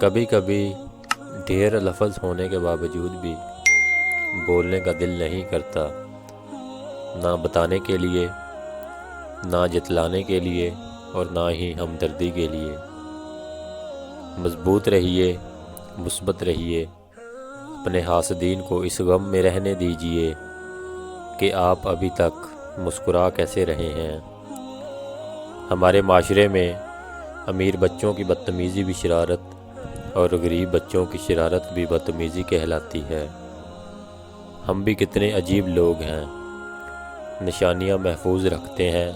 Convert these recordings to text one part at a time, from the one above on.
کبھی کبھی ڈھیر لفظ ہونے کے باوجود بھی بولنے کا دل نہیں کرتا، نہ بتانے کے لیے، نہ جتلانے کے لیے اور نہ ہی ہمدردی کے لیے۔ مضبوط رہیے، مثبت رہیے، اپنے حاسدین کو اس غم میں رہنے دیجیے کہ آپ ابھی تک مسکرا کیسے رہے ہیں۔ ہمارے معاشرے میں امیر بچوں کی بدتمیزی بھی شرارت اور غریب بچوں کی شرارت بھی بدتمیزی کہلاتی ہے۔ ہم بھی کتنے عجیب لوگ ہیں، نشانیاں محفوظ رکھتے ہیں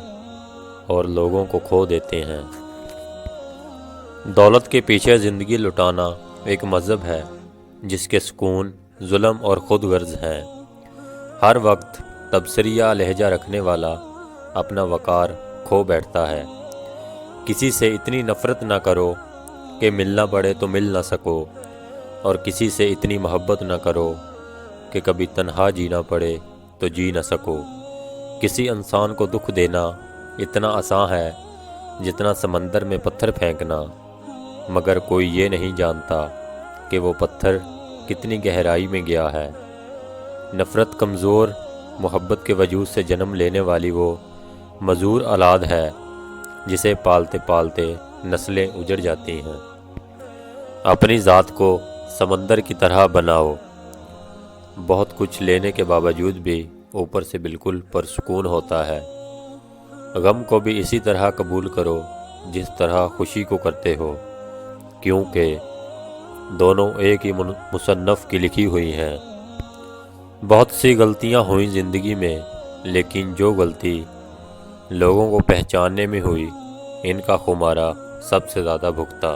اور لوگوں کو کھو دیتے ہیں۔ دولت کے پیچھے زندگی لٹانا ایک مذہب ہے جس کے سکون ظلم اور خود غرض ہیں۔ ہر وقت تبصرہ یا لہجہ رکھنے والا اپنا وقار کھو بیٹھتا ہے۔ کسی سے اتنی نفرت نہ کرو کہ ملنا پڑے تو مل نہ سکو، اور کسی سے اتنی محبت نہ کرو کہ کبھی تنہا جینا پڑے تو جی نہ سکو۔ کسی انسان کو دکھ دینا اتنا آسان ہے جتنا سمندر میں پتھر پھینکنا، مگر کوئی یہ نہیں جانتا کہ وہ پتھر کتنی گہرائی میں گیا ہے۔ نفرت کمزور، محبت کے وجود سے جنم لینے والی وہ معذور اولاد ہے جسے پالتے پالتے نسلیں اجڑ جاتی ہیں۔ اپنی ذات کو سمندر کی طرح بناؤ، بہت کچھ لینے کے باوجود بھی اوپر سے بالکل پرسکون ہوتا ہے۔ غم کو بھی اسی طرح قبول کرو جس طرح خوشی کو کرتے ہو، کیونکہ دونوں ایک ہی مصنف کی لکھی ہوئی ہیں۔ بہت سی غلطیاں ہوئیں زندگی میں، لیکن جو غلطی لوگوں کو پہچاننے میں ہوئی، ان کا خمارہ سب سے زیادہ بھگتا۔